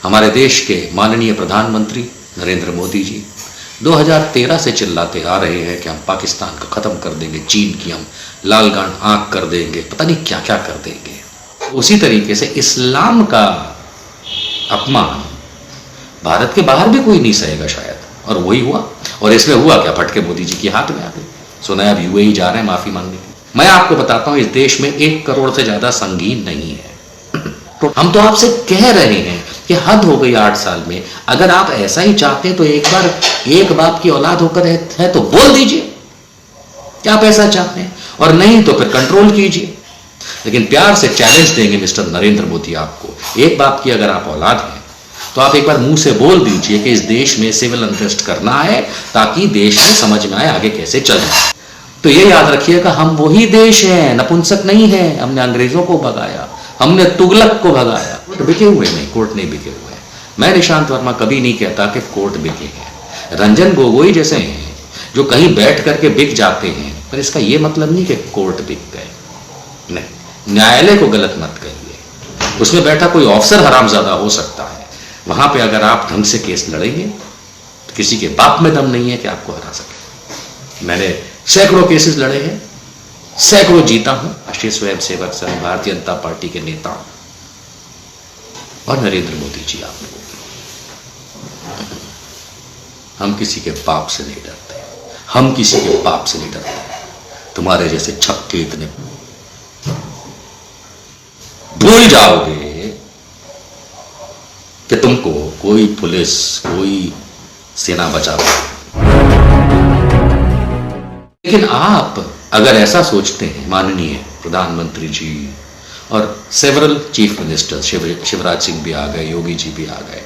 हमारे देश के माननीय प्रधानमंत्री नरेंद्र मोदी जी 2013 से चिल्लाते आ रहे हैं कि हम पाकिस्तान को खत्म कर देंगे, चीन की हम लालगान आंख कर देंगे, पता नहीं क्या क्या कर देंगे। उसी तरीके से इस्लाम का अपमान भारत के बाहर भी कोई नहीं सहेगा शायद, और वही हुआ। और इसमें हुआ क्या, फटके मोदी जी के हाथ में आ गए। सुना अब यूएई जा रहे हैं माफी मांगने की। मैं आपको बताता हूं, इस देश में 1 करोड़ से ज्यादा संगीन नहीं है। तो हम तो आपसे कह रहे हैं कि हद हो गई 8 साल में। अगर आप ऐसा ही चाहते हैं तो एक बार एक बाप की औलाद होकर है तो बोल दीजिए कि आप ऐसा चाहते हैं, और नहीं तो फिर कंट्रोल कीजिए। लेकिन प्यार से चैलेंज देंगे मिस्टर नरेंद्र मोदी आपको, एक बाप की अगर आप औलाद हैं तो आप एक बार मुंह से बोल दीजिए कि इस देश में सिविल अनरेस्ट करना है, ताकि देश में समझ में आए आगे कैसे चलना। तो ये याद रखिएगा, हम वही देश हैं, नपुंसक नहीं है। हमने अंग्रेजों को भगाया, हमने तुगलक को भगाया। कोर्ट बिके हुए नहीं, कोर्ट नहीं बिके हुए। मैं निशांत वर्मा कभी नहीं कहता कि कोर्ट बिके हैं। रंजन गोगोई जैसे हैं जो कहीं बैठ करके बिक जाते हैं, पर इसका यह मतलब नहीं कि कोर्ट बिक गए। नहीं, न्यायालय को गलत मत कहिए। उसमें बैठा कोई ऑफिसर हरामजादा हो सकता है, वहां पे अगर आप ढंग से केस लड़ेंगे तो किसी के बाप में दम नहीं है कि आपको हरा सके। मैंने सैकड़ों केसेस लड़े हैं, सैकड़ों जीता हूं। राष्ट्रीय स्वयंसेवक संघ, भारतीय जनता पार्टी के नेता हूं, और नरेंद्र मोदी जी आप लोग, हम किसी के बाप से नहीं डरते, हम किसी के बाप से नहीं डरते। तुम्हारे जैसे छक्के इतने भूल जाओगे कि तुमको कोई पुलिस, कोई सेना बचा पाए। लेकिन आप अगर ऐसा सोचते हैं, माननीय प्रधानमंत्री जी और several chief minister, Shivraj Singh भी आ गए, योगी जी भी आ गए,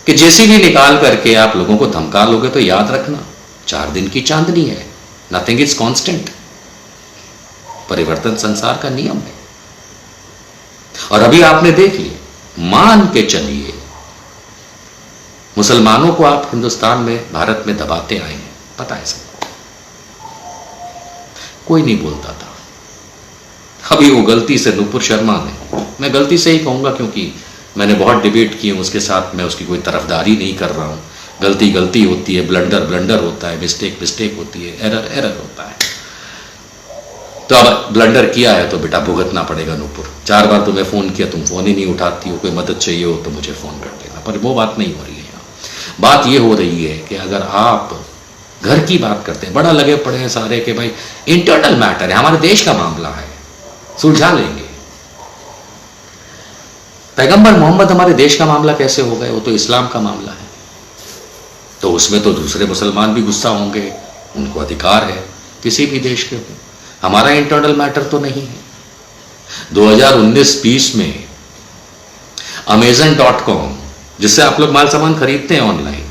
कि जेसीबी निकाल करके आप लोगों को धमका लोगे, तो याद रखना 4 दिन की चांदनी है। Nothing is constant. परिवर्तन संसार का नियम है। और अभी आपने देख लिया, मान के चलिए मुसलमानों को आप हिंदुस्तान में, भारत में दबाते आए हैं, पता है सबको, कोई नहीं बोलता था। अभी वो गलती से नुपुर शर्मा ने, मैं गलती से ही कहूंगा क्योंकि मैंने बहुत डिबेट की उसके साथ, मैं उसकी कोई तरफदारी नहीं कर रहा हूं। गलती गलती होती है, ब्लंडर ब्लंडर होता है, मिस्टेक मिस्टेक होती है, एरर एरर होता है। तो अब ब्लंडर किया है तो बेटा भुगतना पड़ेगा नुपुर। 4 बार तुम्हें फोन किया, तुम फोन ही नहीं उठाती हो। कोई मदद चाहिए हो तो मुझे फोन कर देना। पर वो बात नहीं हो रही है। बात ये हो रही है कि अगर आप घर की बात करते हैं, बड़ा लगे पड़े हैं सारे कि भाई इंटरनल मैटर है, हमारे देश का मामला है, सुलझा लेंगे। पैगंबर मोहम्मद हमारे देश का मामला कैसे हो गए? वो तो इस्लाम का मामला है। तो उसमें तो दूसरे मुसलमान भी गुस्सा होंगे, उनको अधिकार है, किसी भी देश के हो। हमारा इंटरनल मैटर तो नहीं है। 2019-20 में Amazon.com, जिससे आप लोग माल सामान खरीदते हैं ऑनलाइन,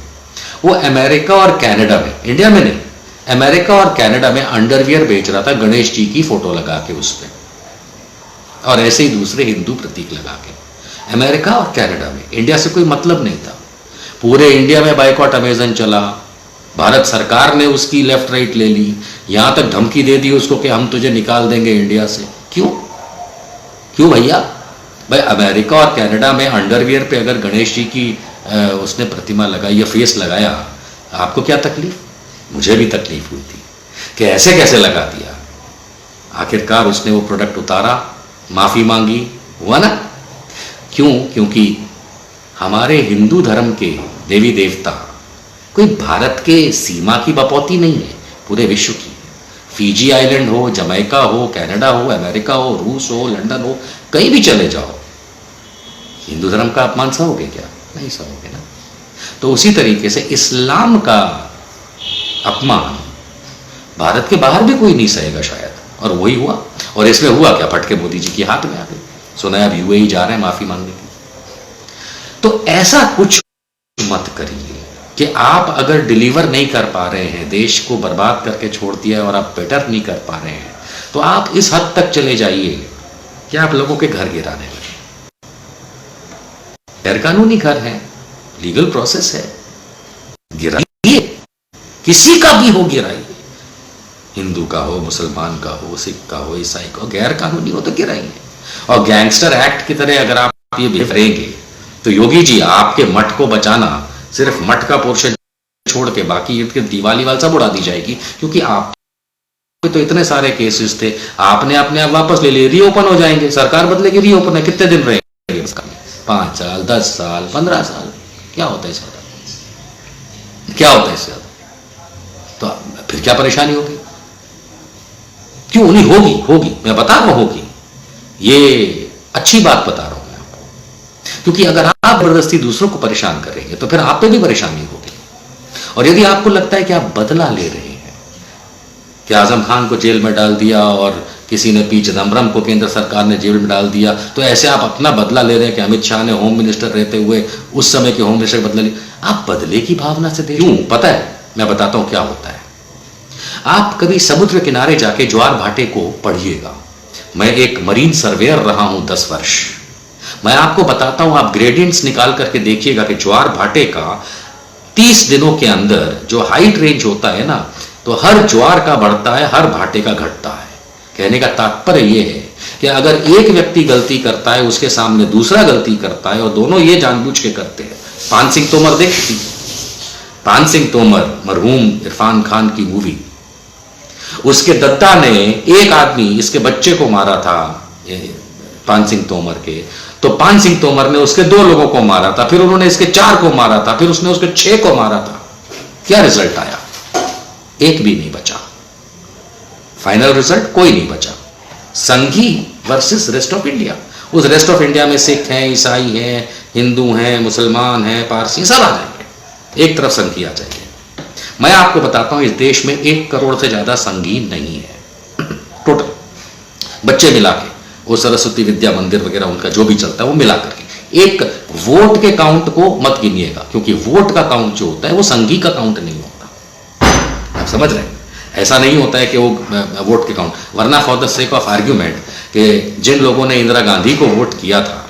वो अमेरिका और कनाडा में, इंडिया में नहीं, अमेरिका और कनाडा में अंडरवियर बेच रहा था गणेश जी की फोटो लगा के उस पे, और ऐसे ही दूसरे हिंदू प्रतीक लगा के। अमेरिका और कनाडा में, इंडिया से कोई मतलब नहीं था। पूरे इंडिया में बाइकॉट अमेजन चला, भारत सरकार ने उसकी लेफ्ट राइट ले ली, यहां तक धमकी दे दी उसको कि हम तुझे निकाल देंगे इंडिया से। क्यों क्यों भैया? भाई अमेरिका और कनाडा में अंडरवियर पे अगर गणेश जी की उसने प्रतिमा लगाई या फेस लगाया, आपको क्या तकलीफ? मुझे भी तकलीफ हुई थी कि ऐसे कैसे लगा दिया। आखिरकार उसने वो प्रोडक्ट उतारा, माफी मांगी, हुआ ना? क्यों? क्योंकि हमारे हिंदू धर्म के देवी देवता कोई भारत के सीमा की बपौती नहीं है, पूरे विश्व की। फीजी आइलैंड हो, जमैका हो, कनाडा हो, अमेरिका हो, रूस हो, लंदन हो, कहीं भी चले जाओ, हिंदू धर्म का अपमान सहोगे क्या? नहीं सहोगे ना। तो उसी तरीके से इस्लाम का अपमान भारत के बाहर भी कोई नहीं सहेगा शायद, और वही हुआ। और इसमें हुआ क्या, फटके मोदी जी के हाथ में आ गए। सुना अब यूएई जा रहे हैं माफी मांगने की। तो ऐसा कुछ मत करिए कि आप अगर डिलीवर नहीं कर पा रहे हैं, देश को बर्बाद करके छोड़ दिया और आप बेटर नहीं कर पा रहे हैं, तो आप इस हद तक चले जाइए कि आप लोगों के घर गिराने लगे। गैर कानूनी घर है, लीगल प्रोसेस है, गिराइए, किसी का भी हो गिराइए, हिंदू का हो, मुसलमान का हो, सिख का हो, ईसाई का हो, गैर कानूनी हो तो गिराइए। और गैंगस्टर एक्ट की तरह अगर आप ये बिहेव करेंगे तो योगी जी, आपके मठ को बचाना, सिर्फ मठ का पोर्शन छोड़ के बाकी इर्द गिर्द दिवाली वाल सब उड़ा दी जाएगी, क्योंकि आप तो इतने सारे केसेस थे, आपने अपने आप वापस ले लिए, रीओपन हो जाएंगे, सरकार बदलेगी, रीओपन है, कितने दिन रहेंगे उसका? 5 साल, 10 साल, 15 साल, क्या होता है इससे ज्यादा? क्या होता है इससे ज्यादा? तो फिर क्या परेशानी होगी? क्यों नहीं होगी? होगी, मैं बता रहा हूं होगी, ये अच्छी बात बता रहा हूं मैं आपको, क्योंकि अगर आप जबरदस्ती दूसरों को परेशान करेंगे तो फिर आप पे भी परेशानी होगी। और यदि आपको लगता है कि आप बदला ले रहे हैं, कि आजम खान को जेल में डाल दिया और किसी ने पी चिदम्बरम को केंद्र सरकार ने जेल में डाल दिया, तो ऐसे आप अपना बदला ले रहे हैं कि अमित शाह ने होम मिनिस्टर रहते हुए उस समय के होम मिनिस्टर बदला लिया। आप बदले की भावना से दे, क्यों? पता है, मैं बताता हूं क्या होता है। आप कभी समुद्र किनारे जाके ज्वार भाटे को पढ़िएगा। मैं एक मरीन सर्वेयर रहा हूं 10 वर्ष। मैं आपको बताता हूं, आप ग्रेडियंट्स निकाल करके देखिएगा कि ज्वार भाटे का 30 दिनों के अंदर जो हाइट रेंज होता है ना, तो हर ज्वार का बढ़ता है, हर भाटे का घटता है। कहने का तात्पर्य यह है कि अगर एक व्यक्ति गलती करता है, उसके सामने दूसरा गलती करता है और दोनों ये जानबूझ के करते हैं। पान सिंह तोमर देखती, पान सिंह तोमर, मरहूम इरफान खान की मूवी, उसके दत्ता ने एक आदमी, इसके बच्चे को मारा था पान सिंह तोमर के, तो पान सिंह तोमर ने उसके 2 लोगों को मारा था, फिर उन्होंने इसके 4 को मारा था, फिर उसने उसके 6 को मारा था। क्या रिजल्ट आया? एक भी नहीं बचा। फाइनल रिजल्ट कोई नहीं बचा। संघी वर्सेस रेस्ट ऑफ इंडिया। उस रेस्ट ऑफ इंडिया में सिख हैं, ईसाई हैं, हिंदू हैं, मुसलमान हैं, पारसी, सब आ जाएंगे, एक तरफ संघी आ जाएंगे। मैं आपको बताता हूं, इस देश में 1 करोड़ से ज्यादा संघी नहीं है टोटल, बच्चे मिला के, वो सरस्वती विद्या मंदिर वगैरह उनका जो भी चलता है वो मिला करके। एक वोट के काउंट को मत गिनिएगा, क्योंकि वोट का काउंट जो होता है वो संघी का काउंट नहीं होता। आप समझ रहे हैं? ऐसा नहीं होता है कि वो वोट के काउंट, वरना for the sake of argument कि जिन लोगों ने इंदिरा गांधी को वोट किया था,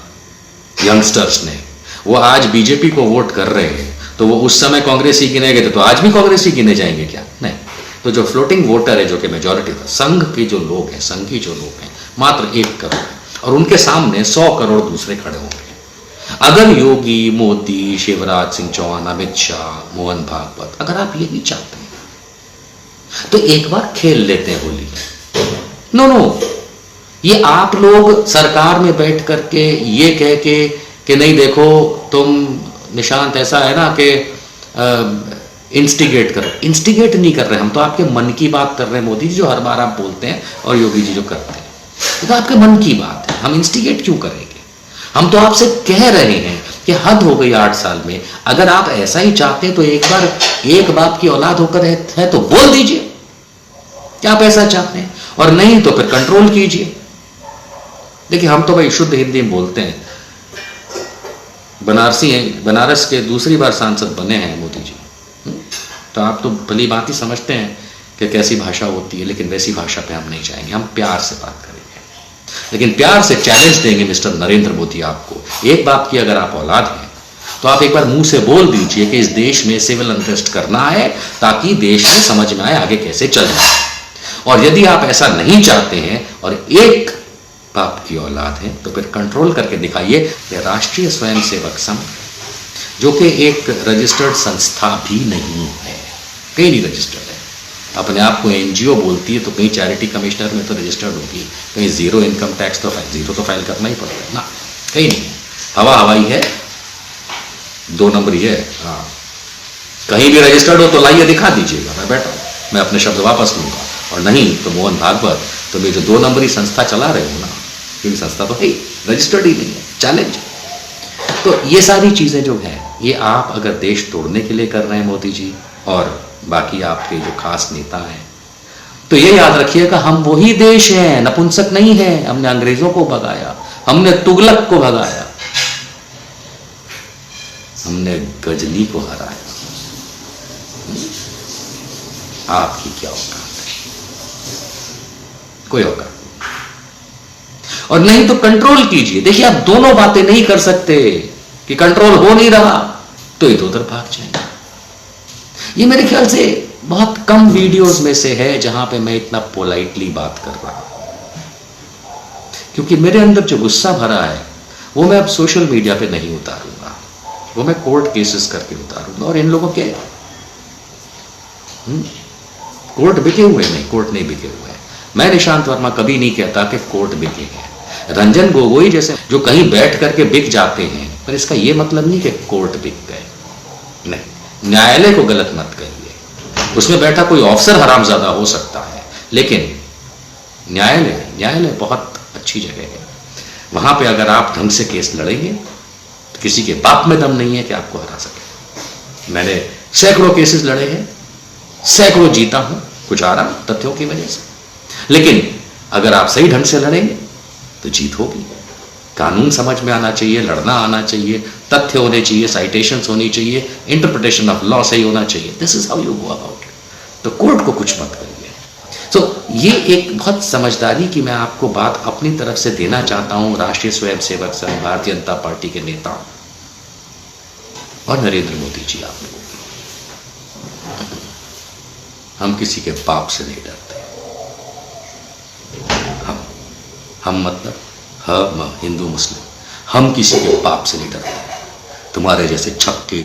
यंगस्टर्स ने, वो आज बीजेपी को वोट कर रहे हैं, तो वो उस समय कांग्रेसी गिने गए थे, तो आज भी कांग्रेसी गिने जाएंगे क्या? नहीं। तो जो फ्लोटिंग वोटर है, जो कि मेजॉरिटी था, संघ के जो लोग हैं, संघी जो लोग हैं, मात्र 1 करोड़ है, और उनके सामने 100 करोड़ दूसरे खड़े होंगे। अगर योगी, मोदी, शिवराज सिंह चौहान, अमित शाह, मोहन भागवत, अगर आप यही चाहते हैं तो एक बार खेल लेते हैं होली। नो, ये आप लोग सरकार में बैठ करके ये कह के कि नहीं देखो तुम निशांत ऐसा है ना कि इंस्टिगेट करो, इंस्टिगेट नहीं कर रहे हम, तो आपके मन की बात कर रहे हैं मोदी जी, जो हर बार आप बोलते हैं, और योगी जी जो करते हैं, तो आपके मन की बात है। हम इंस्टिगेट क्यों करेंगे? हम तो आपसे कह रहे हैं कि हद हो गई 8 साल में। अगर आप ऐसा ही चाहते हैं तो एक बार, एक बाप की औलाद होकर है तो बोल दीजिए कि आप ऐसा चाहते हैं, और नहीं तो फिर कंट्रोल कीजिए। देखिए, हम तो भाई शुद्ध हिंदी में बोलते हैं। बनारसी हैं, बनारस के दूसरी बार सांसद बने हैं मोदी जी, तो आप तो भली बात ही समझते हैं कि कैसी भाषा होती है, लेकिन वैसी भाषा पे हम नहीं जाएंगे, हम प्यार से बात करेंगे। लेकिन प्यार से चैलेंज देंगे मिस्टर नरेंद्र मोदी आपको। एक बाप की अगर आप औलाद हैं तो आप एक बार मुंह से बोल दीजिए कि इस देश में सिविल अनरेस्ट करना है, ताकि देश में समझ में आए आगे कैसे चलना है। और यदि आप ऐसा नहीं चाहते हैं और एक बाप की औलाद है, तो फिर कंट्रोल करके दिखाइए। राष्ट्रीय स्वयंसेवक संघ, जो कि एक रजिस्टर्ड संस्था भी नहीं है, कहीं नहीं रजिस्टर्ड है, अपने आप को एनजीओ बोलती है, तो कहीं चैरिटी कमिश्नर में तो रजिस्टर्ड होगी, कहीं 0 इनकम टैक्स तो जीरो तो फाइल करना ही पड़ता है ना, कहीं नहीं है, हवा हवाई है, 2 नंबर ही है। हाँ, कहीं भी रजिस्टर्ड हो तो लाइए दिखा दीजिएगा, मैं बैठा हूँ, मैं अपने शब्द वापस लूंगा। और नहीं तो मोहन भागवत, तो मैं जो 2 नंबरी संस्था चला रहे हो ना, क्योंकि संस्था तो है रजिस्टर्ड ही नहीं है, चैलेंज। तो ये सारी चीजें जो है, ये आप अगर देश तोड़ने के लिए कर रहे हैं मोदी जी और बाकी आपके जो खास नेता हैं, तो ये याद रखिएगा, हम वही देश हैं, नपुंसक नहीं है। हमने अंग्रेजों को भगाया, हमने तुगलक को भगाया, हमने गजनी को हराया। आपकी क्या औकात है? कोई औकात नहीं। और नहीं तो कंट्रोल कीजिए। देखिए, आप दोनों बातें नहीं कर सकते कि कंट्रोल हो नहीं रहा तो इधर उधर भाग जाएंगे। ये मेरे ख्याल से बहुत कम वीडियोस में से है जहां पे मैं इतना पोलाइटली बात कर रहा हूं, क्योंकि मेरे अंदर जो गुस्सा भरा है वो मैं अब सोशल मीडिया पे नहीं उतारूंगा। वो मैं कोर्ट केसेस करके उतारूंगा। और इन लोगों के कोर्ट बिके हुए नहीं, कोर्ट नहीं बिके हुए हैं। मैं निशांत वर्मा कभी नहीं कहता कि कोर्ट बिके हैं। रंजन गोगोई जैसे जो कहीं बैठ करके बिक जाते हैं, पर इसका यह मतलब नहीं कि कोर्ट बिक गए, नहीं। न्यायालय को गलत मत कहिए, उसमें बैठा कोई ऑफिसर हरामजादा हो सकता है, लेकिन न्यायालय बहुत अच्छी जगह है। वहां पे अगर आप ढंग से केस लड़ेंगे तो किसी के बाप में दम नहीं है कि आपको हरा सके। मैंने सैकड़ों केसेस लड़े हैं, सैकड़ों जीता हूं, कुछ आ रहा तथ्यों की वजह से, लेकिन अगर आप सही ढंग से लड़ेंगे तो जीत होगी। कानून समझ में आना चाहिए, लड़ना आना चाहिए, तथ्य होने चाहिए, साइटेशंस होनी चाहिए, इंटरप्रिटेशन ऑफ लॉ सही होना चाहिए। This is how you go about it. तो कोर्ट को कुछ मत करिए। तो ये एक बहुत समझदारी की मैं आपको बात अपनी तरफ से देना चाहता हूं, राष्ट्रीय स्वयंसेवक संघ, भारतीय जनता पार्टी के नेताओं और नरेंद्र मोदी जी, आप लोगों, हम किसी के पाप से नहीं डरते। हम मतलब हम हिंदू मुस्लिम, हम किसी के पाप से नहीं डरते। तुम्हारे जैसे छक्के